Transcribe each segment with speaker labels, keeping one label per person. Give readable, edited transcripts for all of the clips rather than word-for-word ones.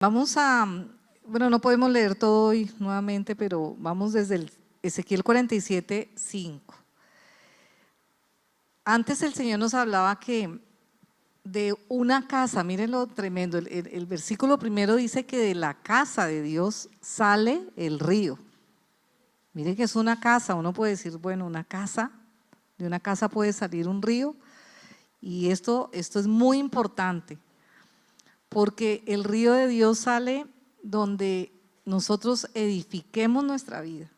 Speaker 1: Vamos a, bueno, no podemos leer todo hoy nuevamente, pero vamos desde el Ezequiel 47, 5. Antes el Señor nos hablaba que de una casa, miren lo tremendo, el versículo primero dice que de la casa de Dios sale el río. Miren que es una casa, uno puede decir, bueno, una casa, de una casa puede salir un río, y esto es muy importante. Porque el río de Dios sale donde nosotros edifiquemos nuestra vida.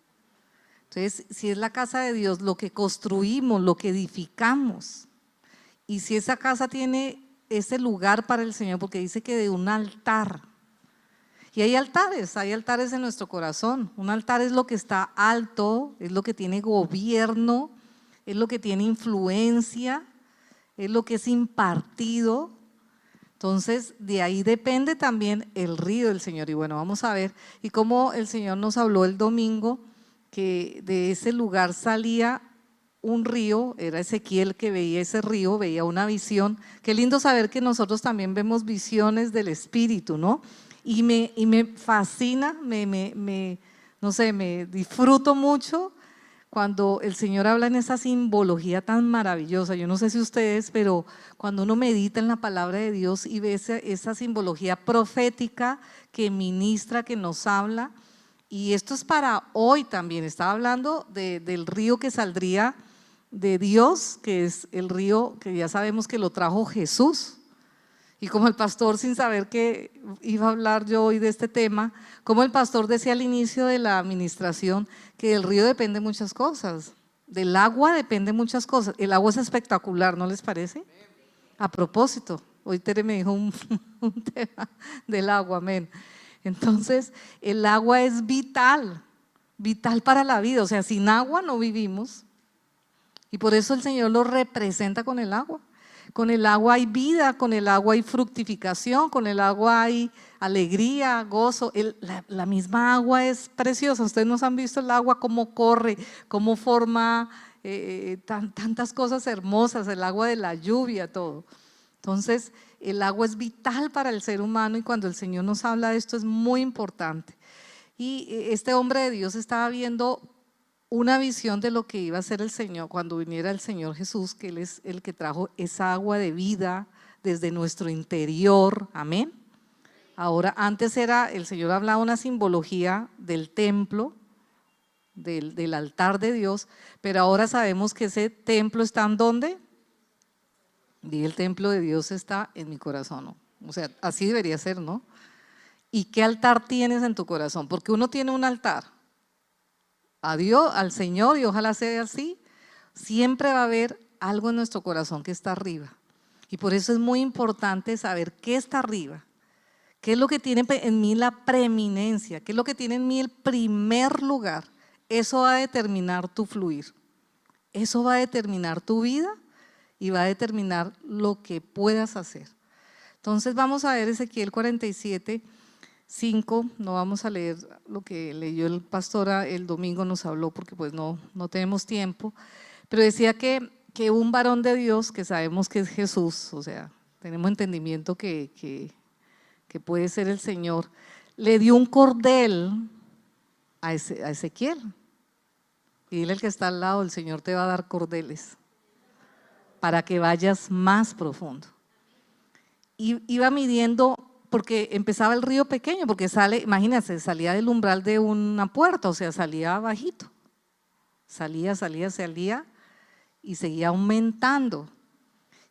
Speaker 1: Entonces, si es la casa de Dios, lo que construimos, lo que edificamos, y si esa casa tiene ese lugar para el Señor, porque dice que de un altar, y hay altares en nuestro corazón. Un altar es lo que está alto, es lo que tiene gobierno, es lo que tiene influencia, es lo que es impartido. Entonces, de ahí depende también el río del Señor. Y bueno, vamos a ver, y cómo el Señor nos habló el domingo, que de ese lugar salía un río, era Ezequiel que veía ese río, veía una visión. Qué lindo saber que nosotros también vemos visiones del Espíritu, ¿no? Y me fascina, no sé, me disfruto mucho cuando el Señor habla en esa simbología tan maravillosa. Yo no sé si ustedes, pero cuando uno medita en la palabra de Dios y ve esa simbología profética que ministra, que nos habla, y esto es para hoy también. Estaba hablando del río que saldría de Dios, que es el río que ya sabemos que lo trajo Jesús. Y como el pastor, sin saber que iba a hablar yo hoy de este tema, como el pastor decía al inicio de la administración, que del río depende muchas cosas, del agua depende muchas cosas. El agua es espectacular, ¿no les parece? A propósito, hoy Tere me dijo un tema del agua, amén. Entonces, el agua es vital, vital para la vida. O sea, sin agua no vivimos, y por eso el Señor lo representa con el agua. Con el agua hay vida, con el agua hay fructificación, con el agua hay alegría, gozo. La misma agua es preciosa. Ustedes nos han visto el agua cómo corre, cómo forma tantas cosas hermosas, el agua de la lluvia, todo. Entonces, el agua es vital para el ser humano, y cuando el Señor nos habla de esto es muy importante. Y este hombre de Dios estaba viendo una visión de lo que iba a ser el Señor cuando viniera el Señor Jesús, que Él es el que trajo esa agua de vida desde nuestro interior, amén. Ahora, antes el Señor hablaba una simbología del templo, del altar de Dios, pero ahora sabemos que ese templo está en ¿dónde? Y el templo de Dios está en mi corazón, ¿no? O sea, así debería ser, ¿no? ¿Y qué altar tienes en tu corazón? Porque uno tiene un altar a Dios, al Señor, y ojalá sea así. Siempre va a haber algo en nuestro corazón que está arriba, y por eso es muy importante saber qué está arriba, qué es lo que tiene en mí la preeminencia, qué es lo que tiene en mí el primer lugar. Eso va a determinar tu fluir, eso va a determinar tu vida y va a determinar lo que puedas hacer. Entonces vamos a ver Ezequiel 47, 5, no vamos a leer lo que leyó el pastor el domingo, nos habló, porque pues no tenemos tiempo, pero decía que un varón de Dios, que sabemos que es Jesús, o sea, tenemos entendimiento que puede ser el Señor, le dio un cordel a Ezequiel. Y dile al que está al lado, el Señor te va a dar cordeles para que vayas más profundo. Y iba midiendo, porque empezaba el río pequeño, porque imagínense, salía del umbral de una puerta, o sea, salía bajito, salía y seguía aumentando.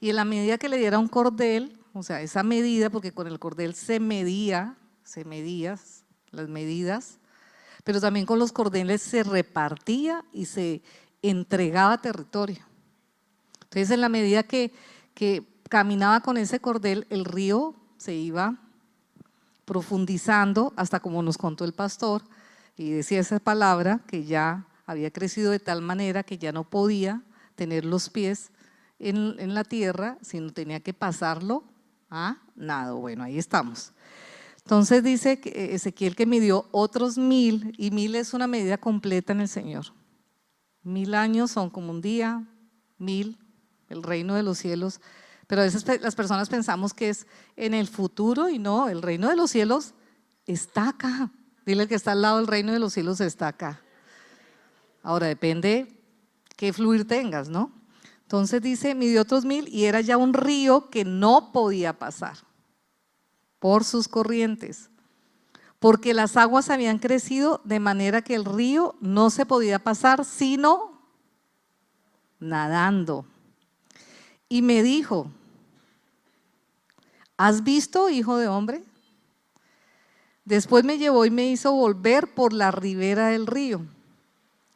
Speaker 1: Y en la medida que le diera un cordel, o sea, esa medida, porque con el cordel se medía las medidas, pero también con los cordeles se repartía y se entregaba territorio. Entonces, en la medida que caminaba con ese cordel, el río se iba profundizando hasta, como nos contó el pastor, y decía esa palabra, que ya había crecido de tal manera que ya no podía tener los pies en la tierra, sino tenía que pasarlo a nado. Bueno, ahí estamos. Entonces dice que Ezequiel que midió otros 1000, y 1000 es una medida completa en el Señor. 1000 años son como un día, 1000, el reino de los cielos. Pero a veces las personas pensamos que es en el futuro, y no, el reino de los cielos está acá. Dile que está al lado del reino de los cielos, está acá. Ahora depende qué fluir tengas, ¿no? Entonces dice, midió otros 1000 y era ya un río que no podía pasar por sus corrientes, porque las aguas habían crecido de manera que el río no se podía pasar sino nadando. Y me dijo, ¿has visto, hijo de hombre? Después me llevó y me hizo volver por la ribera del río.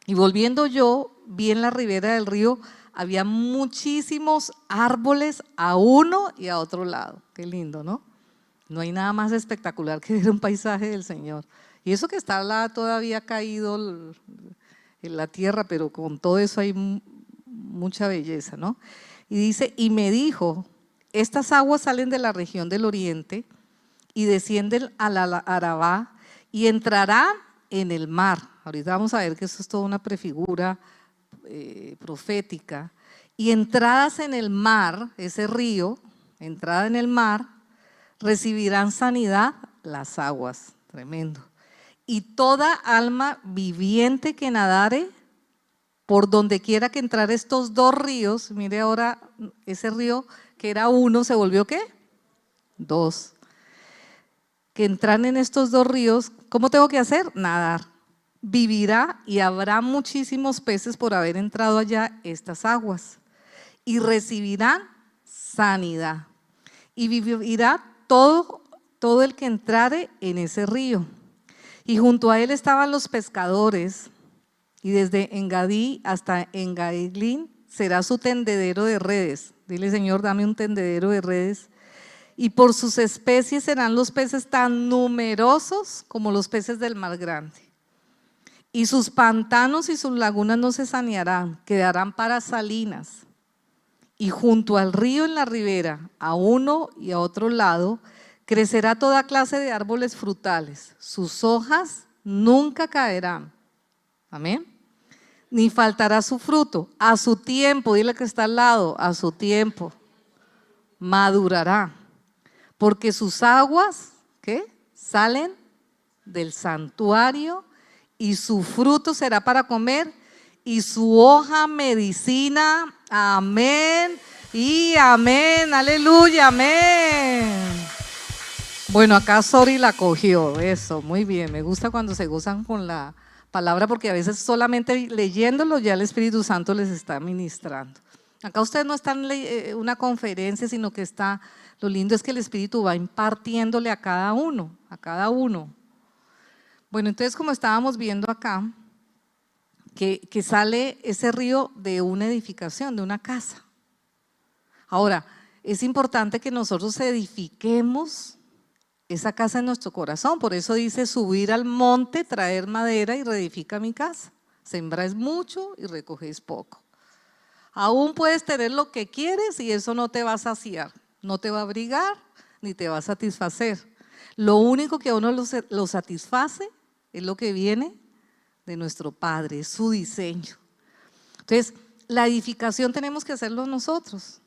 Speaker 1: Y volviendo yo, vi en la ribera del río, había muchísimos árboles a uno y a otro lado. Qué lindo, ¿no? No hay nada más espectacular que ver un paisaje del Señor. Y eso que está todavía caído en la tierra, pero con todo eso hay mucha belleza, ¿no? Y dice, y me dijo, estas aguas salen de la región del oriente y descienden a la Arabá y entrarán en el mar. Ahorita vamos a ver que eso es toda una prefigura profética. Y entradas en el mar, ese río, entrada en el mar, recibirán sanidad las aguas. Tremendo. Y toda alma viviente que nadare por donde quiera que entrar estos dos ríos, mire ahora ese río que era uno se volvió ¿qué? Dos. Que entran en estos dos ríos, ¿cómo tengo que hacer? Nadar. Vivirá y habrá muchísimos peces por haber entrado allá estas aguas. Y recibirán sanidad. Y vivirá todo el que entrare en ese río. Y junto a él estaban los pescadores. Y desde Engadí hasta Engailín será su tendedero de redes. Dile, Señor, dame un tendedero de redes. Y por sus especies serán los peces tan numerosos como los peces del mar grande. Y sus pantanos y sus lagunas no se sanearán, quedarán para salinas. Y junto al río en la ribera, a uno y a otro lado, crecerá toda clase de árboles frutales. Sus hojas nunca caerán. Amén. Ni faltará su fruto. A su tiempo, dile que está al lado, a su tiempo, madurará. Porque sus aguas, ¿qué? Salen del santuario y su fruto será para comer y su hoja medicina. Amén y amén. Aleluya, amén. Bueno, acá Sori la cogió, eso, muy bien. Me gusta cuando se gozan con la palabra porque a veces solamente leyéndolo ya el Espíritu Santo les está ministrando. Acá ustedes no están en una conferencia, sino que está, lo lindo es que el Espíritu va impartiéndole a cada uno, a cada uno. Bueno, entonces como estábamos viendo acá, que sale ese río de una edificación, de una casa. Ahora, es importante que nosotros edifiquemos esa casa en nuestro corazón, por eso dice subir al monte, traer madera y reedifica mi casa. Sembráis mucho y recogéis poco. Aún puedes tener lo que quieres y eso no te va a saciar, no te va a abrigar ni te va a satisfacer. Lo único que a uno lo satisface es lo que viene de nuestro Padre, es su diseño. Entonces, la edificación tenemos que hacerlo nosotros.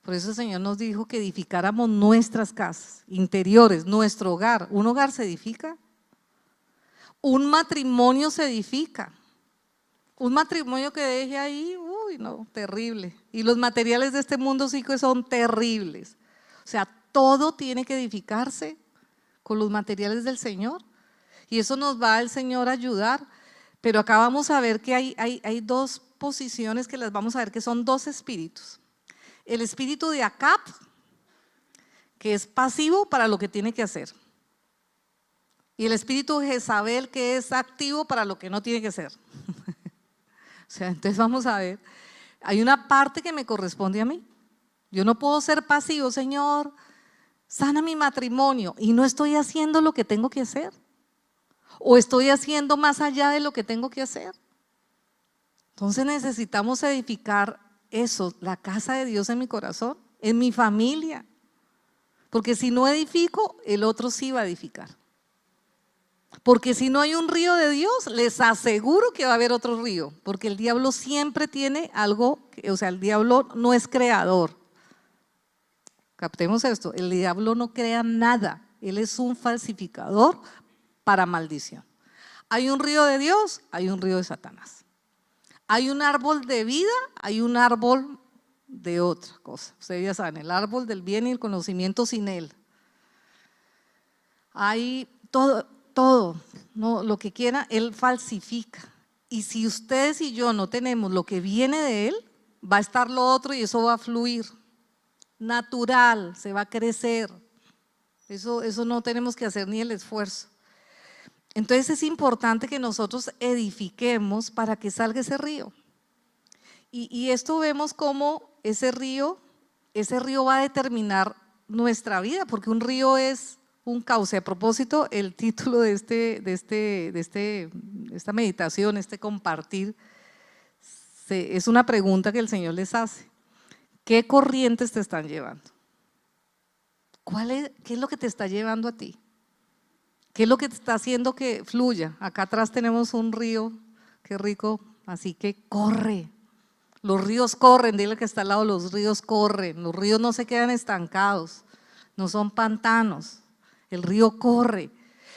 Speaker 1: Por eso el Señor nos dijo que edificáramos nuestras casas interiores, nuestro hogar. ¿Un hogar se edifica? Un matrimonio se edifica. Un matrimonio que deje ahí, uy, no, terrible. Y los materiales de este mundo sí que son terribles. O sea, todo tiene que edificarse con los materiales del Señor. Y eso nos va el Señor a ayudar. Pero acá vamos a ver que hay dos posiciones que las vamos a ver que son dos espíritus. El espíritu de Acab, que es pasivo para lo que tiene que hacer. Y el espíritu de Jezabel, que es activo para lo que no tiene que hacer. O sea, entonces vamos a ver, hay una parte que me corresponde a mí. Yo no puedo ser pasivo, Señor, sana mi matrimonio y no estoy haciendo lo que tengo que hacer. O estoy haciendo más allá de lo que tengo que hacer. Entonces necesitamos edificar eso, la casa de Dios en mi corazón, en mi familia. Porque si no edifico, el otro sí va a edificar. Porque si no hay un río de Dios, les aseguro que va a haber otro río. Porque el diablo siempre tiene algo, o sea, el diablo no es creador. Captemos esto, el diablo no crea nada. Él es un falsificador para maldición. Hay un río de Dios, hay un río de Satanás. Hay un árbol de vida, hay un árbol de otra cosa. Ustedes ya saben, el árbol del bien y el conocimiento sin él. Hay todo, no, lo que quiera, él falsifica. Y si ustedes y yo no tenemos lo que viene de él, va a estar lo otro y eso va a fluir. Natural, se va a crecer. Eso no tenemos que hacer ni el esfuerzo. Entonces es importante que nosotros edifiquemos para que salga ese río. Y esto vemos cómo ese río va a determinar nuestra vida, porque un río es un cauce. A propósito, el título de esta meditación, este compartir, es una pregunta que el Señor les hace. ¿Qué corrientes te están llevando? ¿Qué es lo que te está llevando a ti? ¿Qué es lo que te está haciendo que fluya? Acá atrás tenemos un río, qué rico, así que corre. Los ríos corren, dile que está al lado, los ríos corren, los ríos no se quedan estancados, no son pantanos, el río corre.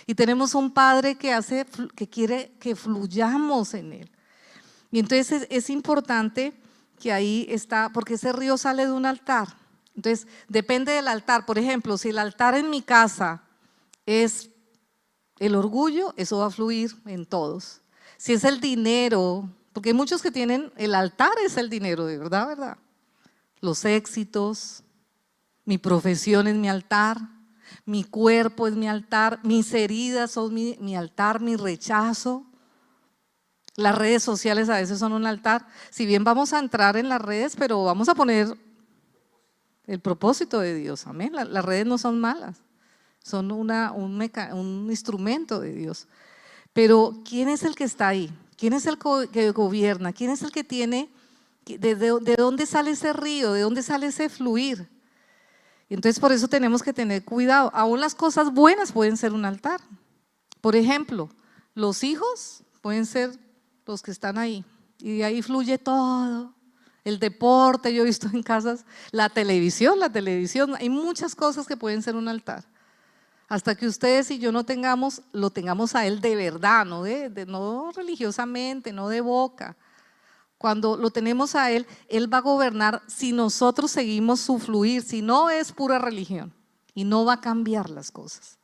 Speaker 1: Y tenemos un Padre que quiere que fluyamos en él. Y entonces es importante que ahí está, porque ese río sale de un altar. Entonces depende del altar. Por ejemplo, si el altar en mi casa es el orgullo, eso va a fluir en todos. Si es el dinero, porque hay muchos que tienen, el altar es el dinero, de verdad, ¿verdad? Los éxitos, mi profesión es mi altar, mi cuerpo es mi altar, mis heridas son mi altar, mi rechazo. Las redes sociales a veces son un altar. Si bien vamos a entrar en las redes, pero vamos a poner el propósito de Dios, amén. Las redes no son malas, son un instrumento de Dios. Pero ¿quién es el que está ahí? ¿Quién es el que gobierna? ¿Quién es el que tiene? ¿De dónde sale ese río? ¿De dónde sale ese fluir? Y entonces por eso tenemos que tener cuidado. Aún las cosas buenas pueden ser un altar. Por ejemplo, los hijos pueden ser los que están ahí. Y de ahí fluye todo. El deporte, yo he visto en casas, la televisión, hay muchas cosas que pueden ser un altar. Hasta que ustedes y yo lo tengamos a él de verdad, no religiosamente, no de boca. Cuando lo tenemos a él va a gobernar si nosotros seguimos su fluir, si no es pura religión y no va a cambiar las cosas.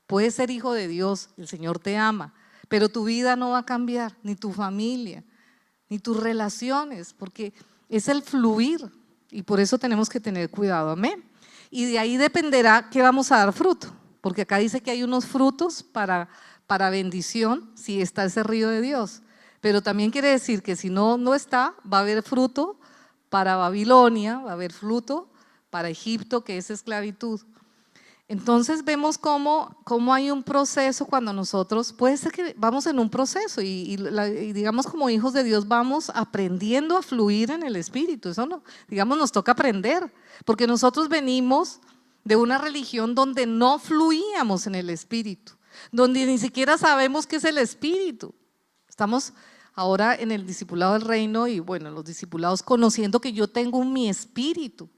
Speaker 1: Puedes ser hijo de Dios, el Señor te ama, pero tu vida no va a cambiar, ni tu familia, ni tus relaciones, porque es el fluir y por eso tenemos que tener cuidado, amén. Y de ahí dependerá que vamos a dar fruto, porque acá dice que hay unos frutos para bendición si está ese río de Dios, pero también quiere decir que si no está, va a haber fruto para Babilonia, va a haber fruto para Egipto, que es esclavitud. Entonces vemos cómo hay un proceso cuando nosotros, puede ser que vamos en un proceso y digamos como hijos de Dios vamos aprendiendo a fluir en el Espíritu, eso no, digamos nos toca aprender, porque nosotros venimos de una religión donde no fluíamos en el Espíritu, donde ni siquiera sabemos qué es el Espíritu. Estamos ahora en el discipulado del reino y bueno, los discipulados conociendo que yo tengo mi espíritu.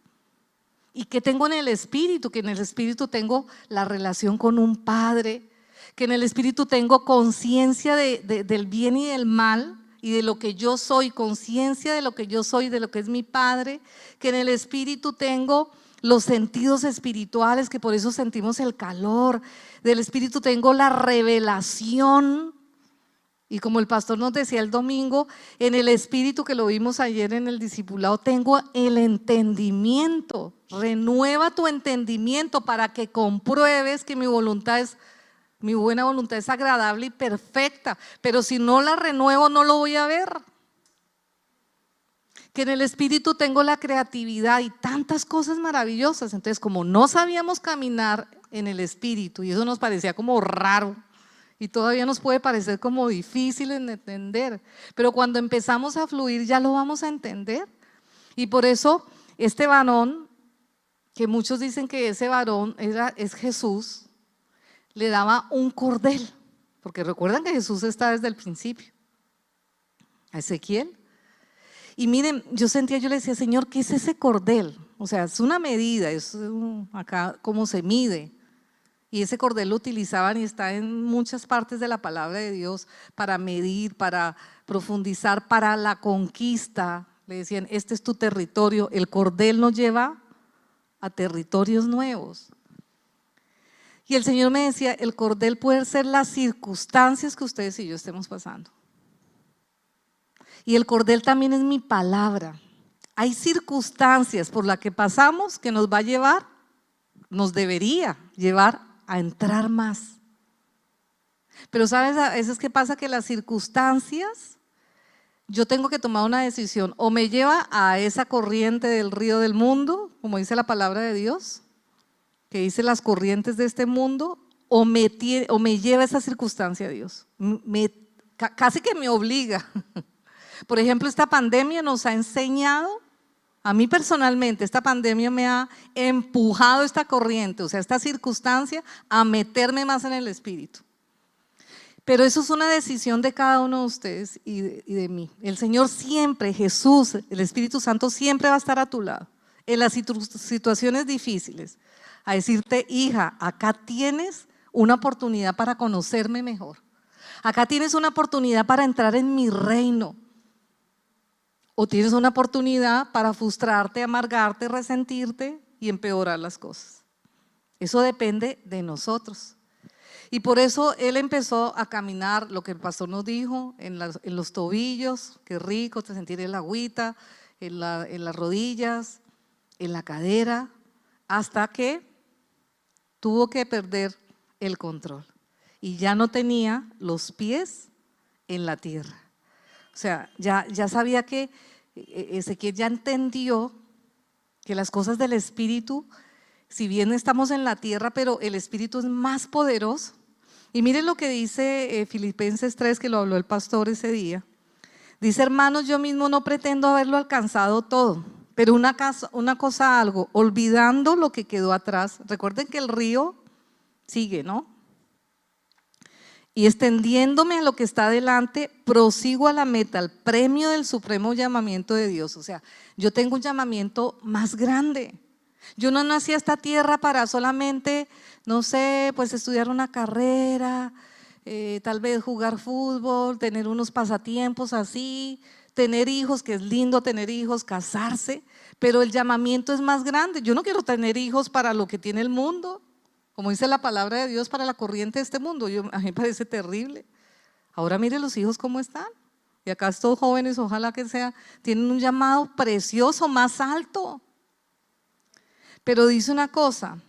Speaker 1: ¿Y qué tengo en el espíritu? Que en el espíritu tengo la relación con un Padre, que en el espíritu tengo conciencia del bien y del mal y de lo que yo soy, conciencia de lo que yo soy, de lo que es mi Padre, que en el espíritu tengo los sentidos espirituales, que por eso sentimos el calor, del espíritu tengo la revelación. Y como el pastor nos decía el domingo, en el espíritu que lo vimos ayer en el discipulado, tengo el entendimiento. Renueva tu entendimiento para que compruebes que mi buena voluntad es agradable y perfecta. Pero si no la renuevo, no lo voy a ver. Que en el espíritu tengo la creatividad y tantas cosas maravillosas. Entonces, como no sabíamos caminar en el espíritu, y eso nos parecía como raro, y todavía nos puede parecer como difícil de entender, pero cuando empezamos a fluir ya lo vamos a entender. Y por eso este varón, que muchos dicen que ese varón es Jesús, le daba un cordel, porque recuerdan que Jesús está desde el principio, a Ezequiel. Y miren, yo le decía, Señor, ¿qué es ese cordel? O sea, es una medida, acá cómo se mide. Y ese cordel lo utilizaban y está en muchas partes de la palabra de Dios para medir, para profundizar, para la conquista. Le decían, este es tu territorio. El cordel nos lleva a territorios nuevos. Y el Señor me decía, el cordel puede ser las circunstancias que ustedes y yo estemos pasando. Y el cordel también es mi palabra. Hay circunstancias por las que pasamos que nos va a llevar, nos debería llevar a entrar más. Pero ¿sabes? A veces qué pasa, que las circunstancias, yo tengo que tomar una decisión, o me lleva a esa corriente del río del mundo, como dice la palabra de Dios, que dice las corrientes de este mundo, o me lleva a esa circunstancia a Dios, casi que me obliga. Por ejemplo, esta pandemia nos ha enseñado, a mí personalmente, esta pandemia me ha empujado esta corriente, o sea, esta circunstancia, a meterme más en el Espíritu. Pero eso es una decisión de cada uno de ustedes y de mí. El Señor siempre, Jesús, el Espíritu Santo siempre va a estar a tu lado, en las situaciones difíciles, a decirte, hija, acá tienes una oportunidad para conocerme mejor. Acá tienes una oportunidad para entrar en mi reino. O tienes una oportunidad para frustrarte, amargarte, resentirte y empeorar las cosas. Eso depende de nosotros. Y por eso él empezó a caminar, lo que el pastor nos dijo, en los tobillos, qué rico te sentir el agüita, en las rodillas, en la cadera, hasta que tuvo que perder el control. Y ya no tenía los pies en la tierra. O sea, ya sabía que Ezequiel ya entendió que las cosas del Espíritu, si bien estamos en la tierra, pero el Espíritu es más poderoso. Y miren lo que dice Filipenses 3, que lo habló el pastor ese día. Dice, hermanos, yo mismo no pretendo haberlo alcanzado todo, pero una cosa algo, olvidando lo que quedó atrás. Recuerden que el río sigue, ¿no? Y extendiéndome a lo que está adelante, prosigo a la meta, al premio del supremo llamamiento de Dios. O sea, yo tengo un llamamiento más grande. Yo no nací a esta tierra para solamente, no sé, pues estudiar una carrera, tal vez jugar fútbol, tener unos pasatiempos así, tener hijos, que es lindo tener hijos, casarse, pero el llamamiento es más grande. Yo no quiero tener hijos para lo que tiene el mundo. Como dice la palabra de Dios, para la corriente de este mundo. A mí me parece terrible. Ahora mire los hijos cómo están. Y acá estos jóvenes, ojalá que tienen un llamado precioso, más alto. Pero dice una cosa,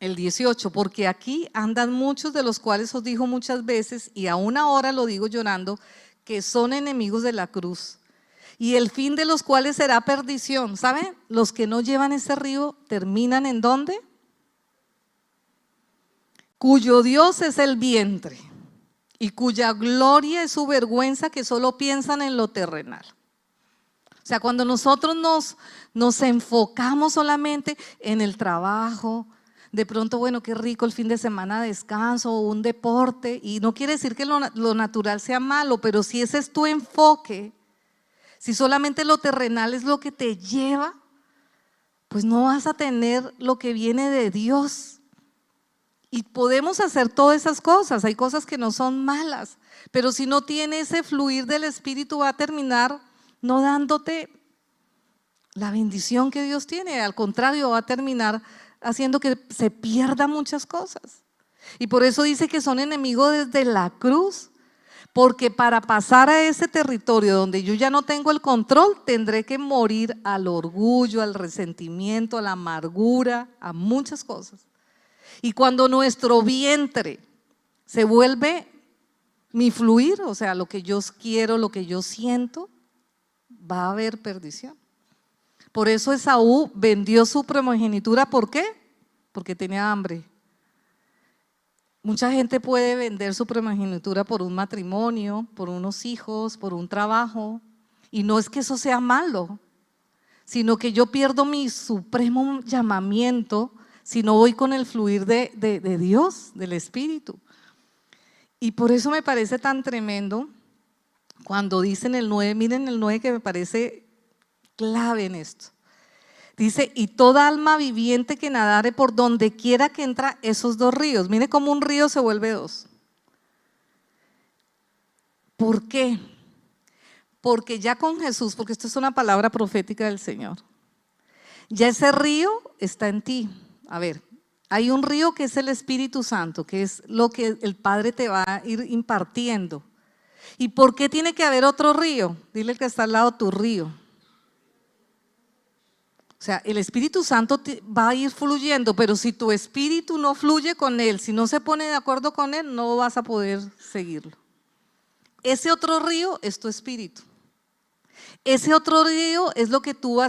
Speaker 1: el 18, porque aquí andan muchos, de los cuales os dijo muchas veces, y aún ahora lo digo llorando, que son enemigos de la cruz. Y el fin de los cuales será perdición. ¿Saben? Los que no llevan ese río terminan ¿en dónde? Cuyo Dios es el vientre y cuya gloria es su vergüenza, que solo piensan en lo terrenal. O sea, cuando nosotros nos enfocamos solamente en el trabajo, de pronto, bueno, qué rico el fin de semana de descanso o un deporte, y no quiere decir que lo natural sea malo, pero si ese es tu enfoque, si solamente lo terrenal es lo que te lleva, pues no vas a tener lo que viene de Dios. Y podemos hacer todas esas cosas, hay cosas que no son malas, pero si no tiene ese fluir del Espíritu va a terminar no dándote la bendición que Dios tiene, al contrario va a terminar haciendo que se pierdan muchas cosas. Y por eso dice que son enemigos desde la cruz, porque para pasar a ese territorio donde yo ya no tengo el control, tendré que morir al orgullo, al resentimiento, a la amargura, a muchas cosas. Y cuando nuestro vientre se vuelve mi fluir, o sea, lo que yo quiero, lo que yo siento, va a haber perdición. Por eso Esaú vendió su primogenitura, ¿por qué? Porque tenía hambre. Mucha gente puede vender su primogenitura por un matrimonio, por unos hijos, por un trabajo, y no es que eso sea malo, sino que yo pierdo mi supremo llamamiento si no voy con el fluir de Dios, del Espíritu. Y por eso me parece tan tremendo cuando dicen el 9, miren el 9 que me parece clave en esto. Dice, y toda alma viviente que nadare por donde quiera que entra esos dos ríos. Mire cómo un río se vuelve dos. ¿Por qué? Porque ya con Jesús, porque esto es una palabra profética del Señor, ya ese río está en ti. A ver, hay un río que es el Espíritu Santo, que es lo que el Padre te va a ir impartiendo. ¿Y por qué tiene que haber otro río? Dile al que está al lado, tu río. O sea, el Espíritu Santo va a ir fluyendo, pero si tu espíritu no fluye con él, si no se pone de acuerdo con él, no vas a poder seguirlo. Ese otro río es tu espíritu. Ese otro río es lo que tú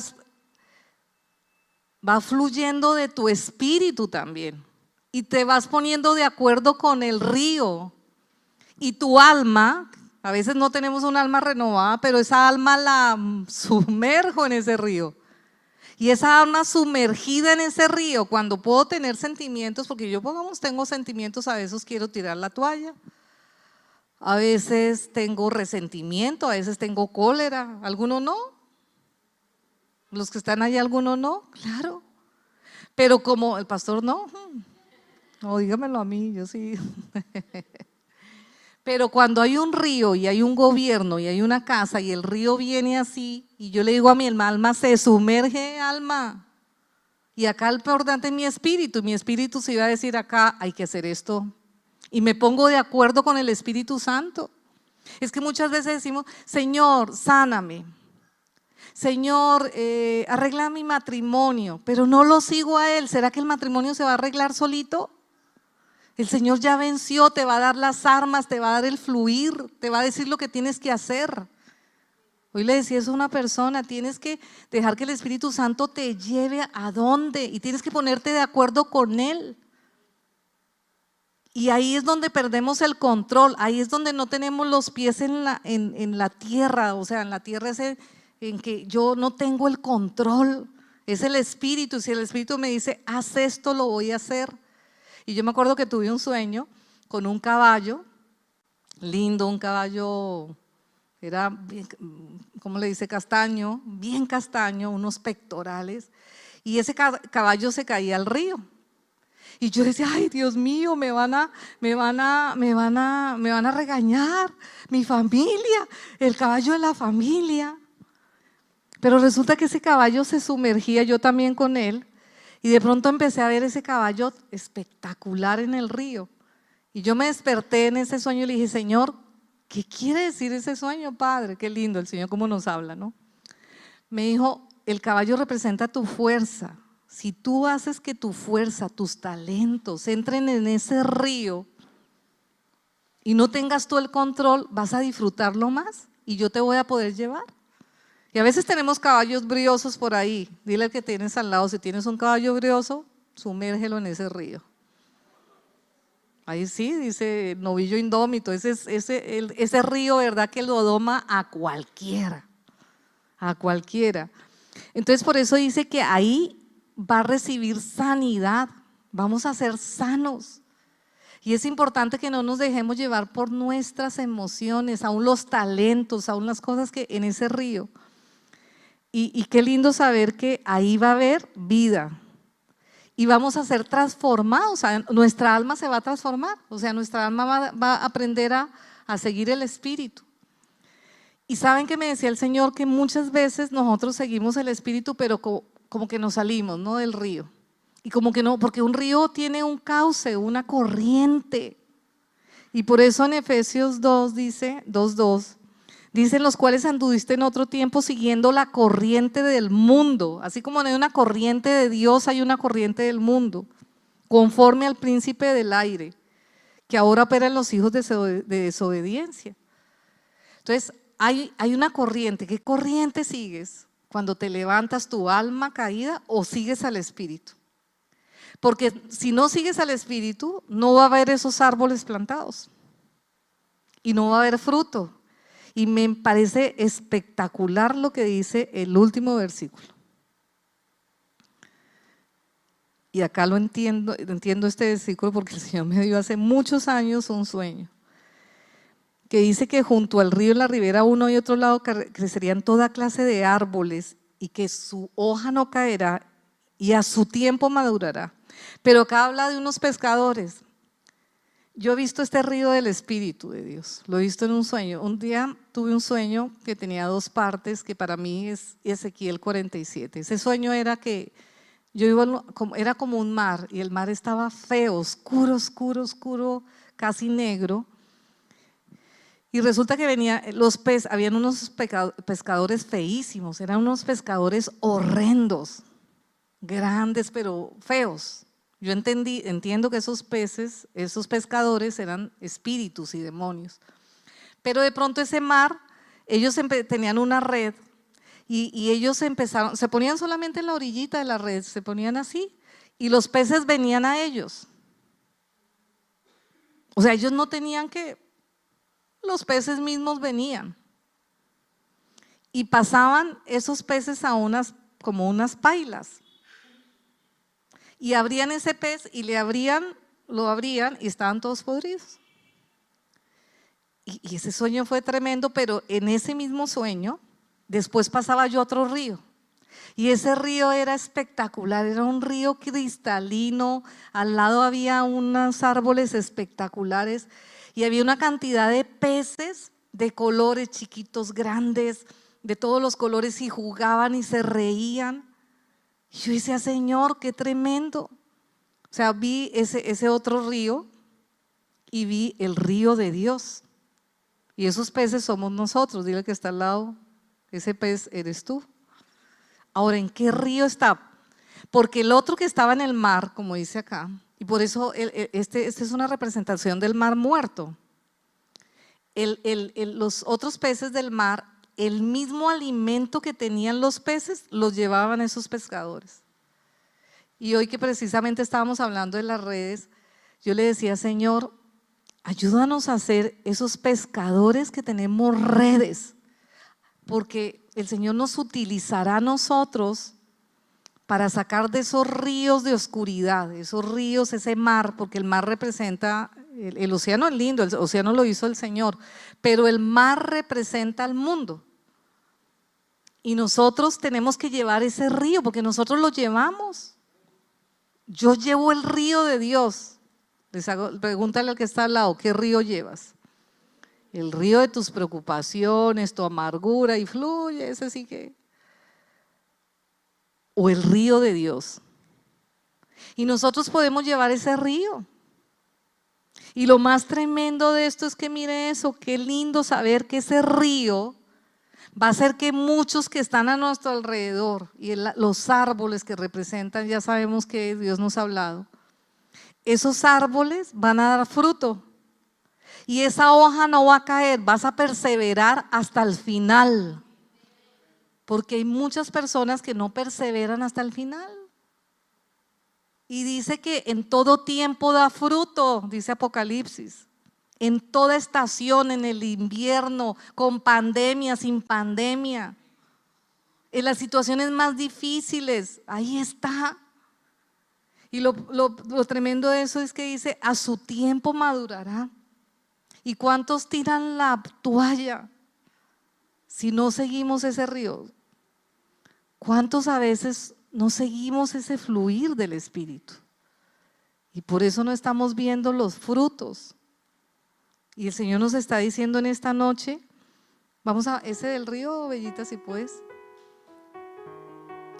Speaker 1: va fluyendo de tu espíritu también. Y te vas poniendo de acuerdo con el río. Y tu alma, a veces no tenemos un alma renovada, pero esa alma la sumerjo en ese río. Y esa alma sumergida en ese río, cuando puedo tener sentimientos, porque yo pongamos tengo sentimientos, a veces quiero tirar la toalla, a veces tengo resentimiento, a veces tengo cólera, ¿alguno no? Los que están ahí, ¿alguno no? Claro. Pero como el pastor no, dígamelo a mí, yo sí. Pero cuando hay un río y hay un gobierno y hay una casa y el río viene así y yo le digo a mi alma, se sumerge, alma. Y acá el importante es mi espíritu se iba a decir acá hay que hacer esto. Y me pongo de acuerdo con el Espíritu Santo. Es que muchas veces decimos, Señor, sáname. Señor, arregla mi matrimonio, pero no lo sigo a Él. ¿Será que el matrimonio se va a arreglar solito? El Señor ya venció, te va a dar las armas, te va a dar el fluir, te va a decir lo que tienes que hacer. Hoy le decía eso a una persona, tienes que dejar que el Espíritu Santo te lleve a dónde y tienes que ponerte de acuerdo con Él. Y ahí es donde perdemos el control, ahí es donde no tenemos los pies en la tierra, o sea, en la tierra en que yo no tengo el control, es el Espíritu. Si el Espíritu me dice, haz esto, lo voy a hacer. Y yo me acuerdo que tuve un sueño con un caballo, lindo, un caballo, era, bien, ¿cómo le dice? Castaño, bien castaño, unos pectorales. Y ese caballo se caía al río. Y yo decía, ay Dios mío, me van a regañar, mi familia, el caballo de la familia. Pero resulta que ese caballo se sumergía, yo también con él. Y de pronto empecé a ver ese caballo espectacular en el río. Y yo me desperté en ese sueño y le dije, Señor, ¿qué quiere decir ese sueño, Padre? Qué lindo el Señor cómo nos habla, ¿no? Me dijo, el caballo representa tu fuerza. Si tú haces que tu fuerza, tus talentos entren en ese río y no tengas tú el control, vas a disfrutarlo más y yo te voy a poder llevar. Y a veces tenemos caballos briosos por ahí. Dile al que tienes al lado, si tienes un caballo brioso, sumérgelo en ese río. Ahí sí, dice novillo indómito, ese río, ¿verdad? Que lo doma a cualquiera, a cualquiera. Entonces por eso dice que ahí va a recibir sanidad, vamos a ser sanos. Y es importante que no nos dejemos llevar por nuestras emociones, aún los talentos, aún las cosas que en ese río. Y qué lindo saber que ahí va a haber vida y vamos a ser transformados, o sea, nuestra alma se va a transformar, o sea, nuestra alma va a aprender a seguir el Espíritu. Y saben que me decía el Señor que muchas veces nosotros seguimos el Espíritu, pero como que nos salimos, ¿no? Del río. Y como que no, porque un río tiene un cauce, una corriente. Y por eso en Efesios 2 dice, 2:2, dicen los cuales anduviste en otro tiempo siguiendo la corriente del mundo, así como no hay una corriente de Dios, hay una corriente del mundo, conforme al príncipe del aire, que ahora opera en los hijos de desobediencia. Entonces, hay una corriente. ¿Qué corriente sigues? Cuando te levantas tu alma caída o sigues al Espíritu. Porque si no sigues al Espíritu, no va a haber esos árboles plantados y no va a haber fruto. Y me parece espectacular lo que dice el último versículo. Y acá lo entiendo este versículo porque el Señor me dio hace muchos años un sueño. Que dice que junto al río en la ribera uno y otro lado crecerían toda clase de árboles y que su hoja no caerá y a su tiempo madurará. Pero acá habla de unos pescadores. Yo he visto este río del Espíritu de Dios, lo he visto en un sueño. Un día tuve un sueño que tenía dos partes, que para mí es Ezequiel 47. Ese sueño era que yo iba, era como un mar, y el mar estaba feo, oscuro, oscuro, oscuro, casi negro. Y resulta que habían unos pescadores feísimos, eran unos pescadores horrendos, grandes pero feos. Yo entiendo que esos peces, esos pescadores eran espíritus y demonios. Pero de pronto ese mar, ellos tenían una red y ellos se ponían solamente en la orillita de la red, se ponían así y los peces venían a ellos. O sea, ellos no tenían que, los peces mismos venían. Y pasaban esos peces a como unas pailas. Y abrían ese pez y lo abrían y estaban todos podridos. Y ese sueño fue tremendo, pero en ese mismo sueño, después pasaba yo a otro río. Y ese río era espectacular, era un río cristalino, al lado había unos árboles espectaculares y había una cantidad de peces de colores chiquitos, grandes, de todos los colores y jugaban y se reían. Y yo decía, Señor, qué tremendo. O sea, vi ese otro río y vi el río de Dios. Y esos peces somos nosotros, dile que está al lado, ese pez eres tú. Ahora, ¿en qué río está? Porque el otro que estaba en el mar, como dice acá, y por eso este es una representación del mar muerto. Los otros peces del mar, el mismo alimento que tenían los peces, los llevaban esos pescadores. Y hoy que precisamente estábamos hablando de las redes, yo le decía, Señor, ayúdanos a ser esos pescadores que tenemos redes, porque el Señor nos utilizará a nosotros para sacar de esos ríos de oscuridad, esos ríos, ese mar, porque el mar representa, el océano es lindo, el océano lo hizo el Señor, pero el mar representa al mundo. Y nosotros tenemos que llevar ese río, porque nosotros lo llevamos. Yo llevo el río de Dios. Pregúntale al que está al lado, ¿qué río llevas? El río de tus preocupaciones, tu amargura y fluye, ese sí que… O el río de Dios. Y nosotros podemos llevar ese río. Y lo más tremendo de esto es que mire eso, qué lindo saber que ese río va a hacer que muchos que están a nuestro alrededor y los árboles que representan, ya sabemos que Dios nos ha hablado, esos árboles van a dar fruto y esa hoja no va a caer, vas a perseverar hasta el final, porque hay muchas personas que no perseveran hasta el final. Y dice que en todo tiempo da fruto, dice Apocalipsis. En toda estación, en el invierno, con pandemia, sin pandemia, en las situaciones más difíciles, ahí está. Y lo tremendo de eso es que dice, a su tiempo madurará. ¿Y cuántos tiran la toalla si no seguimos ese río? ¿Cuántos a veces no seguimos ese fluir del Espíritu? Y por eso no estamos viendo los frutos. Y el Señor nos está diciendo en esta noche, vamos a ese del río, Bellita, si puedes,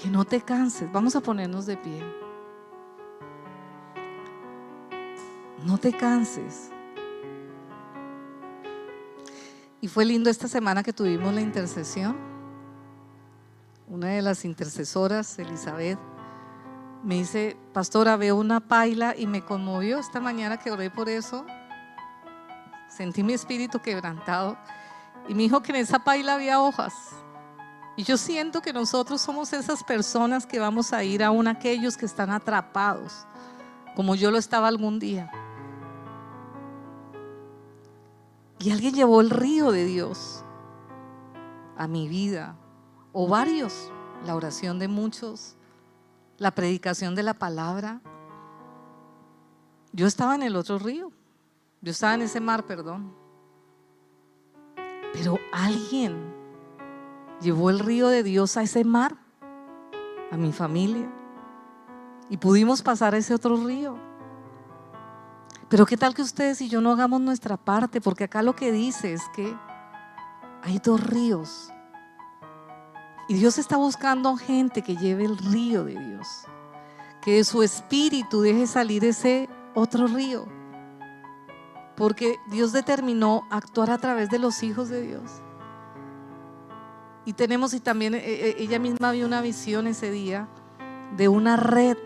Speaker 1: que no te canses, vamos a ponernos de pie. No te canses. Y fue lindo esta semana que tuvimos la intercesión. Una de las intercesoras, Elizabeth, me dice, pastora, veo una paila, y me conmovió esta mañana que oré por eso. Sentí mi espíritu quebrantado y me dijo que en esa paila había hojas. Y yo siento que nosotros somos esas personas que vamos a ir aún a aquellos que están atrapados, como yo lo estaba algún día. Y alguien llevó el río de Dios a mi vida, o varios, la oración de muchos, la predicación de la palabra. Yo estaba en el otro río, yo estaba en ese mar, perdón. Pero alguien llevó el río de Dios a ese mar a mi familia. Y pudimos pasar ese otro río. Pero ¿qué tal que ustedes y yo no hagamos nuestra parte? Porque acá lo que dice es que hay dos ríos. Y Dios está buscando gente que lleve el río de Dios. Que de su espíritu deje salir ese otro río. Porque Dios determinó actuar a través de los hijos de Dios. Y también ella misma vio una visión ese día de una red.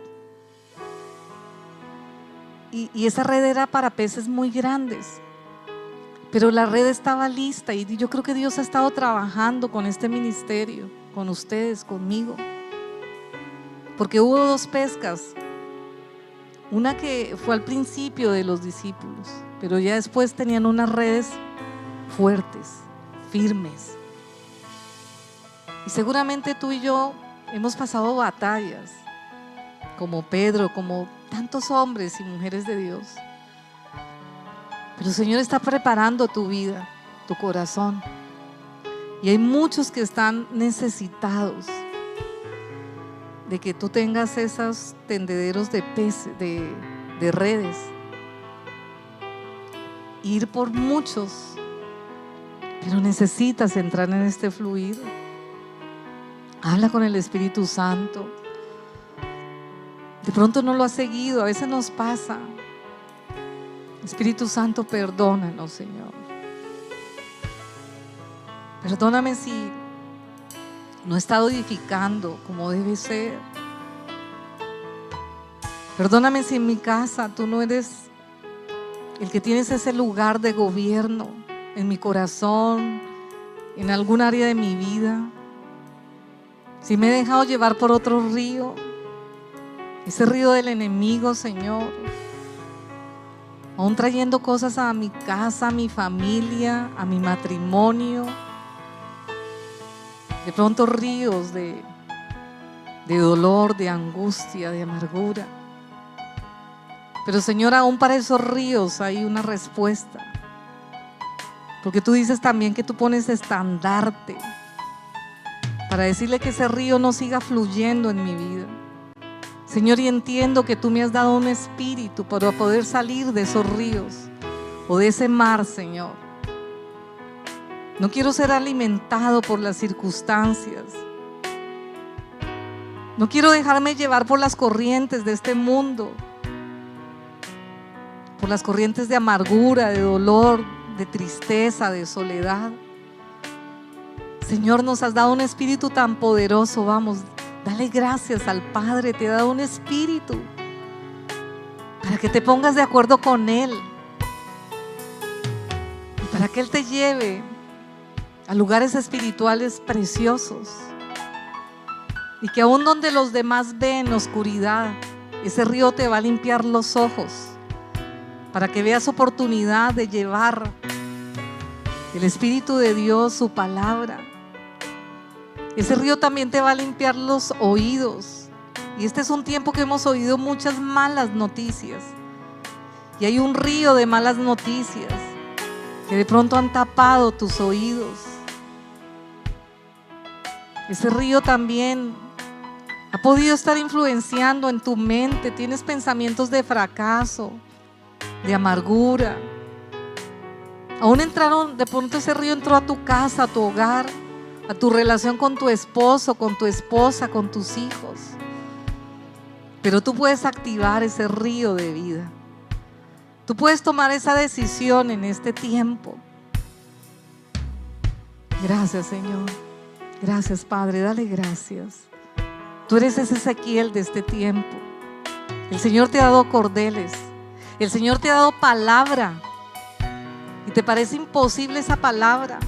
Speaker 1: Y esa red era para peces muy grandes. Pero la red estaba lista y yo creo que Dios ha estado trabajando con este ministerio, con ustedes, conmigo. Porque hubo dos pescas. Una que fue al principio de los discípulos, pero ya después tenían unas redes fuertes, firmes. Y seguramente tú y yo hemos pasado batallas, como Pedro, como tantos hombres y mujeres de Dios. Pero el Señor está preparando tu vida, tu corazón. Y hay muchos que están necesitados de que tú tengas esos tendederos de peces, de redes. Ir por muchos, pero necesitas entrar en este fluir. Habla con el Espíritu Santo. De pronto no lo has seguido, a veces nos pasa. Espíritu Santo, perdónanos, Señor. Perdóname si no he estado edificando como debe ser. Perdóname si en mi casa tú no eres el que tienes ese lugar de gobierno en mi corazón, en algún área de mi vida. Si me he dejado llevar por otro río, ese río del enemigo, Señor, aún trayendo cosas a mi casa, a mi familia, a mi matrimonio. De pronto ríos de dolor, de angustia, de amargura. Pero Señor, aún para esos ríos hay una respuesta. Porque tú dices también que tú pones estandarte para decirle que ese río no siga fluyendo en mi vida. Señor, y entiendo que tú me has dado un espíritu para poder salir de esos ríos o de ese mar, Señor. No quiero ser alimentado por las circunstancias. No quiero dejarme llevar por las corrientes de este mundo, por las corrientes de amargura, de dolor, de tristeza, de soledad. Señor, nos has dado un espíritu tan poderoso. Vamos, dale gracias al Padre, te ha dado un espíritu para que te pongas de acuerdo con Él y para que Él te lleve a lugares espirituales preciosos, y que aún donde los demás ven oscuridad, ese río te va a limpiar los ojos para que veas oportunidad de llevar el Espíritu de Dios, su palabra. Ese río también te va a limpiar los oídos, y este es un tiempo que hemos oído muchas malas noticias, y hay un río de malas noticias que de pronto han tapado tus oídos. Ese río también ha podido estar influenciando en tu mente. Tienes pensamientos de fracaso, de amargura. Aún entraron, de pronto ese río entró a tu casa, a tu hogar, a tu relación con tu esposo, con tu esposa, con tus hijos. Pero tú puedes activar ese río de vida. Tú puedes tomar esa decisión en este tiempo. Gracias, Señor. Gracias, Padre, dale gracias. Tú eres ese Ezequiel de este tiempo. El Señor te ha dado cordeles. El Señor te ha dado palabra. Y te parece imposible esa palabra.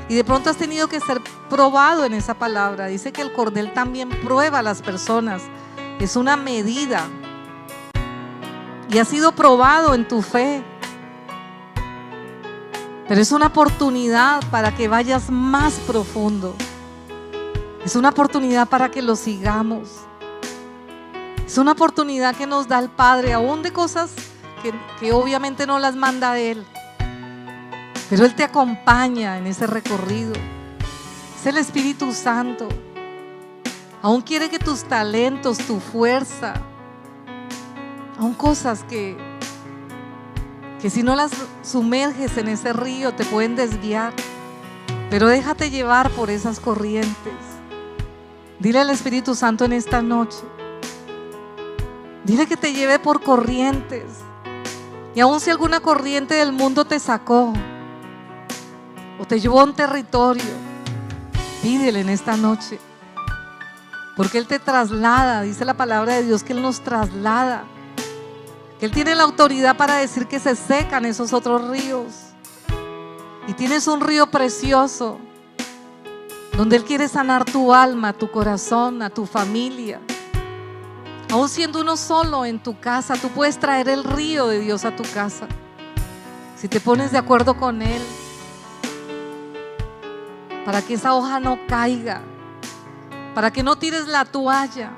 Speaker 1: Y de pronto has tenido que ser probado en esa palabra. Dice que el cordel también prueba a las personas. Es una medida. Y has sido probado en tu fe. Pero es una oportunidad para que vayas más profundo. Es una oportunidad para que lo sigamos. Es una oportunidad que nos da el Padre, aún de cosas que obviamente no las manda Él. Pero Él te acompaña en ese recorrido. Es el Espíritu Santo. Aún quiere que tus talentos, tu fuerza, aún cosas que si no las sumerges en ese río te pueden desviar. Pero déjate llevar por esas corrientes. Dile al Espíritu Santo en esta noche, dile que te lleve por corrientes. Y aun si alguna corriente del mundo te sacó o te llevó a un territorio, pídele en esta noche, porque Él te traslada. Dice la palabra de Dios que Él nos traslada, que Él tiene la autoridad para decir que se secan esos otros ríos. Y tienes un río precioso donde Él quiere sanar tu alma, tu corazón, a tu familia. Aún siendo uno solo en tu casa, tú puedes traer el río de Dios a tu casa si te pones de acuerdo con Él, para que esa hoja no caiga, para que no tires la toalla,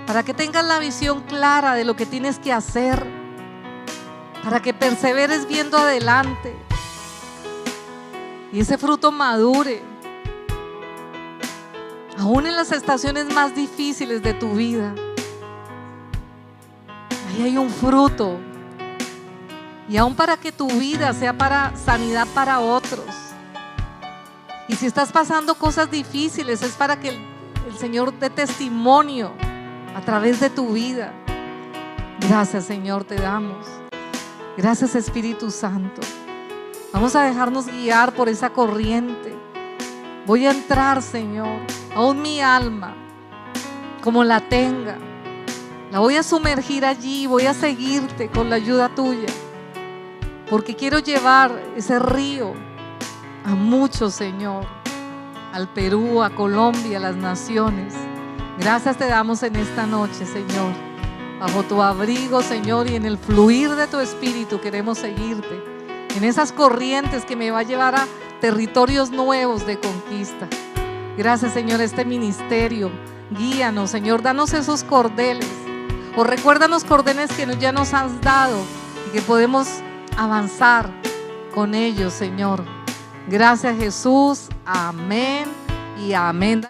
Speaker 1: para que tengas la visión clara de lo que tienes que hacer, para que perseveres viendo adelante y ese fruto madure. Aún en las estaciones más difíciles de tu vida, ahí hay un fruto. Y aún para que tu vida sea para sanidad para otros. Y si estás pasando cosas difíciles, es para que el Señor dé testimonio a través de tu vida. Gracias, Señor, te damos. Gracias, Espíritu Santo. Vamos a dejarnos guiar por esa corriente. Voy a entrar, Señor, aún mi alma, como la tenga, la voy a sumergir allí, voy a seguirte con la ayuda tuya, porque quiero llevar ese río a muchos, Señor, al Perú, a Colombia, a las naciones. Gracias te damos en esta noche, Señor, bajo tu abrigo, Señor, y en el fluir de tu Espíritu queremos seguirte, en esas corrientes que me va a llevar a territorios nuevos de conquista. Gracias, Señor, este ministerio. Guíanos, Señor, danos esos cordeles, o recuérdanos cordeles que ya nos has dado y que podemos avanzar con ellos, Señor. Gracias, Jesús. Amén y amén.